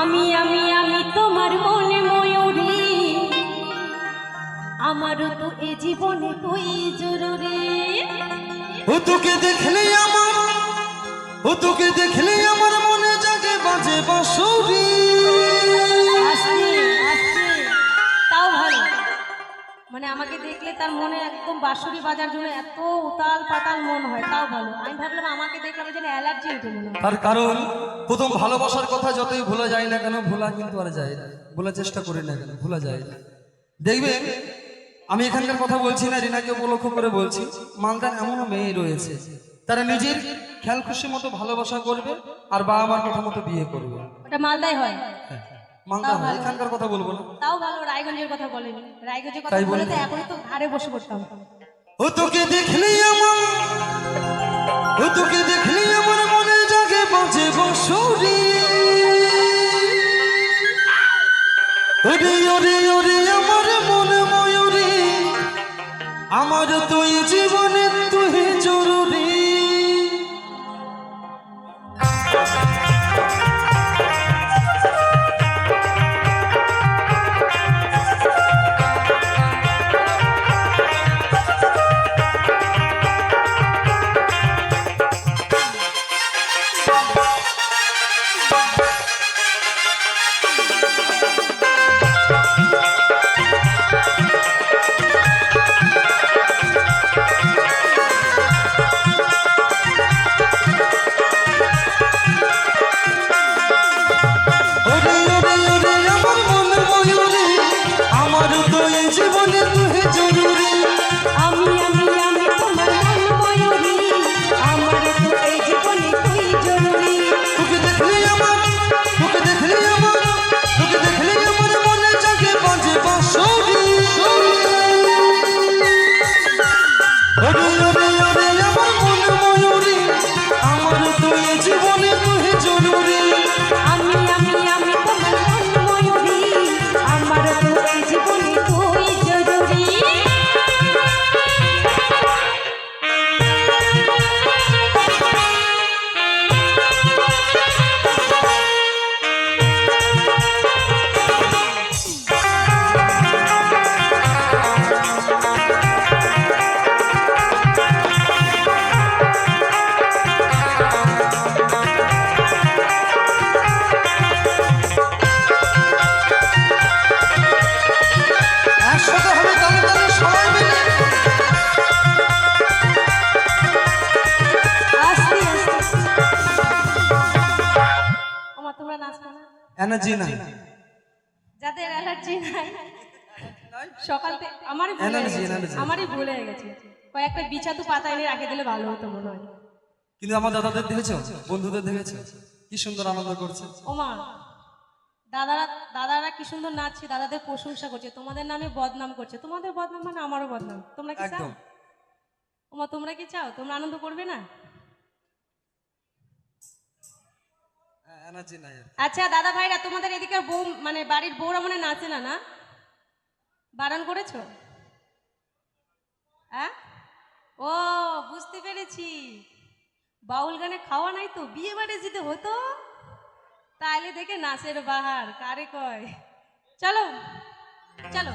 আমি আমি আমি তোমার মনে ময়ূরী, আমারও তো এ জীবনে তুই জরুরি। তোকে দেখলে আমার মনে জাগে বাজে বাঁশুরি। আসছে আসছে, তাও ভালো। মানে আমাকে দেখলে তার মনে একদম বাঁশুরি বাজার জন্য এত উতাল পাতাল মন হয়, তাও ভালো। আমি ভাবলাম আমাকে দেখলে আমার যেন অ্যালার্জি উঠে মনে হয়। তার কারণ প্রথম ভালোবাসার কথা যতই ভোলা যায় না কেন, ভোলা কিন্তু আর যায় না, ভোলার চেষ্টা করি না কেন ভোলা যায় না। দেখবেন আমি এখানকার কথা বলছি না, রিনাকে উপলক্ষ করে বলছি, মালদার এমনও মেয়ে রয়েছে তারা নিজের খেয়াল খুশি মতো ভালোবাসা করবে আর বাবা মার কথা মতো বিয়ে করবে। ওটা মালদায় হয়। মালদা হয়, এখানকার কথা বলবো না। তাও ভালো, রায়গঞ্জের কথা বলেনি। রায়গঞ্জের কথা বলে তো এখনই তো ঘাড়ে বসে পড়তাম। তোকে দেখলে আমার মনে জাগে বাজে বাঁশুরি। ওরে ওরে ওরে আমার মনে ময়ূরী, আমার তুই জীবনে তুই জরুরি। এনার্জি নাই, যাদের অ্যালার্জি নাই সকাল থেকে আমারই ভুল হয়ে গেছে। কয়েকটা বিছাতু পাতা এনে রাখে দিলে ভালো হতো মনে হয়। কিন্তু আমার দাদাদের দেখেছো, বন্ধুদের দেখেছো কি সুন্দর আনন্দ করছে। ওমা দাদারা কি সুন্দর নাচছে, দাদাদের প্রশংসা করছে, তোমাদের নামে বদনাম করছে। তোমাদের বদনাম মানে আমারও বদনাম। তোমরা কি চাও? ওমা তোমরা কি চাও? তোমরা আনন্দ করবে না? আচ্ছা দাদা ভাইরা, তোমাদের এদিকে বউ মানে বাড়ির বউরা মনে নাচে না, না বারণ করেছো? হ্যাঁ, ও বুঝতে পেরেছি, বাউল গানে খাওয়া নাই তো, বিয়ে বাড়ি যেতে হতো, তাইলে দেখে নাচের বাহার কারে কয়। চলো চলো।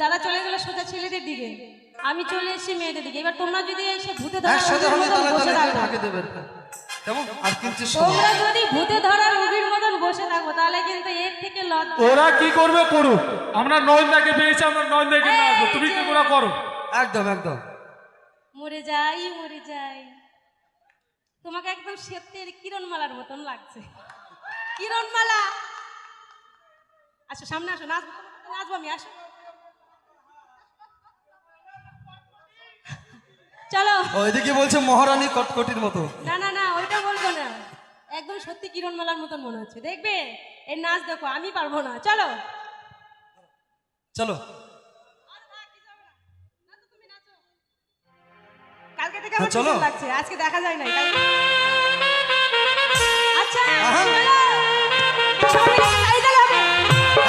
দাদা চলে গেল সোজা ছেলেদের দিকে, আমি চলে এসেছি মেয়েদের দিকে। এবার তোমরা যদি এসে ভূতে ধরা একসাথে রোগীর হবে মতন তাহলে বসে তাহলে থাকো, ফাঁকে দেবে কেমন আর কিন্তু শোনো। তোমরা যদি ভূতে ধরা রোগীর মতন বসে থাকো তাহলে কিন্তু এর থেকে লজ্জা। ওরা কি করবে করুক, আমরা নয়নদাকে পেয়েছি, আমরা নয়নদাকে নিয়ে আসবো, তুমি কি করে করো। একদম একদম। মরে যাই মরে যাই, তোমাকে একদম সত্যের কিরণমালার মতন লাগছে। কিরণমালা, আসো সামনে আসো, নাচবো, নাচবো আমি, আসো চলো। ওইদিকে বলছে মহারানী কটকটির মতো। না না না, ওইটা বলবো না, একদম সত্যি কিরণমালার মতন মনে হচ্ছে। দেখবে এর নাচ দেখো, আমি পারবো না, চলো চলো। কালকে থেকে আমার চলো। সুন্দর লাগছে, আজকে দেখা যায় না। আচ্ছা আহা। চলো, সবাই মিলে তালি তালি হবে।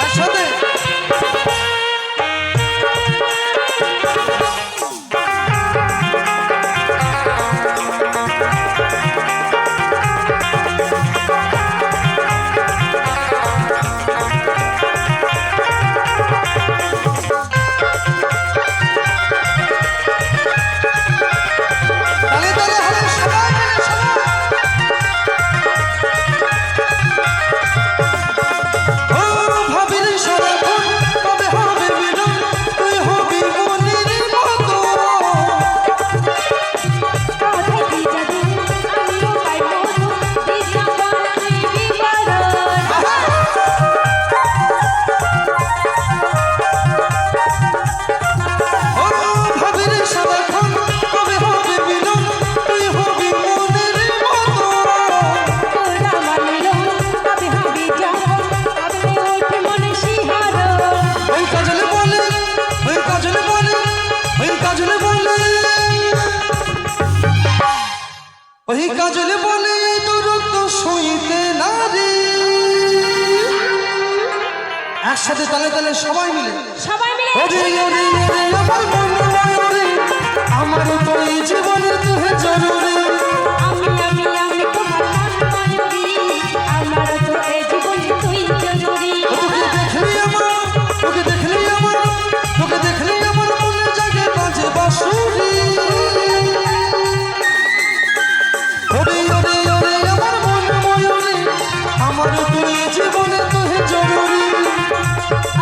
একসাথে তালে তালে হলো সবাই মিলে সবাই। ও ভাবির সারাক্ষণ কবে হবে মিলন, তুই হবি মনির মতো। কথায় কি জাদু, আমিও পাই মধু, দিশা বলাই বিবরণ। ও ভাবির সারাক্ষণ কবে হবে মিলন, তুই হবি মনির মতো। তোরা মানিল, কবে হবে জাগরণ, কবে ওঠে মনে শিহরণ। ওই কাজলে বলে, ওই কাজলে বলে, ওই কাজলে বলে, ওই কাজলে বলে দূরত্ব সইতে না রে। একসাথে তালে তালে সবাই মিলে। সবাই মিলে ওরে ওরে ওরে আমার মন ওরে, আমার তো এই জীবনে তুই জরুরি। আমি তোমার ময়ূরী, আমার তো এই জীবনে তুই জরুরি। তোকে দেখলি আমার, তোকে দেখলি আমার, তোকে দেখলি আমার মনে জাগে বাজে বাঁশুরি। ওরে ওরে ওরে আমার মন ময়ূরী, আমার তো এই জীবনে তুই জরুরি।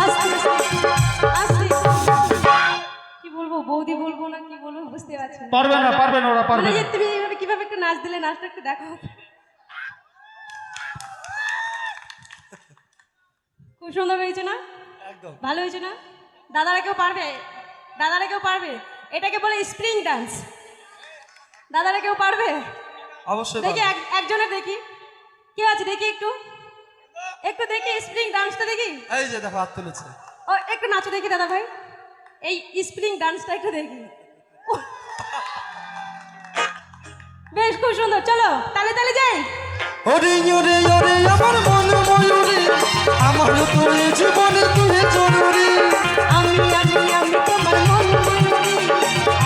আস্তে আস্তে, কি বলবো বৌদি বলবো না কি বলবো বুঝতে পারছি না। পারবে না, পারবে না, ওরা পারবে মানে যে না। তুমি এইভাবে কিভাবে একটু নাচ দিলে, নাচটা একটু দেখো। খুব সুন্দর হয়েছে না? একদম ভালো হয়েছে না? দাদারা কেউ পারবে? দাদারা কেউ পারবে? এটাকে বলে স্প্রিং ডান্স। দাদারা কেউ পারবে? অবশ্যই দেখি পারবো। একজনের দেখি, কি আছে দেখি, একটু একটু দেখি স্প্রিং ডান্সটা দেখি। এই যে দেখো হাত তুলেছে। ও একটু নাচো দেখি দাদা ভাই, এই স্প্রিং ডান্সটা একটু দেখি। উহ, বেশ খুব সুন্দর, চলো তালে তালে যাই। ওরে ওরে ওরে আমার মন ময়ূরী, আমার তো এই জীবনে তুই জরুরি। আমি তোমার মন ময়ূরী,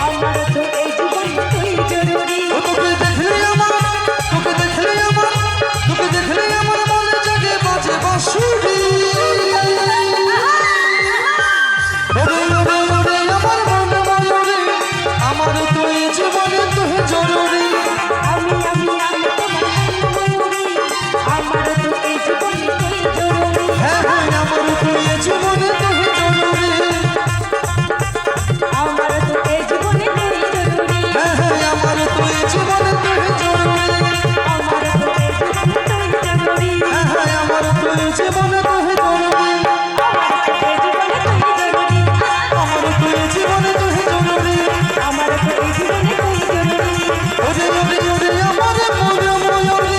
আমার তো এই জীবন তুই জরুরি। ও তোকে দেখলি আমার, তোকে দেখলি আমার, তোকে দেখলি আমার মনে জাগে বাজে বাঁশুরি। ওরে ওরে ওরে আমার মন ময়ূরী, আমার তো এই জীবনে তুই জরুরি। আমি তোমার মন ময়ূরী, আমার তো এই জীবন তুই জরুরি। হ্যাঁ হ্যাঁ আমার তো এই জীবনে তুই জরুরি। আমার তো এই জীবনে তুই জরুরি। হ্যাঁ হ্যাঁ আমার তো এই জীবনে তুই জরুরি। আমার তো এই জীবনে তুই জরুরি। হ্যাঁ হ্যাঁ আমার তো এই জীবনে তুই জরুরি। আমার তো এই জীবনে তুই জরুরি। আমার তো এই জীবনে তুই জরুরি। আমার তো এই জীবনে তুই জরুরি। ওরে ওরে ওরে আমার মন ময়ূরী।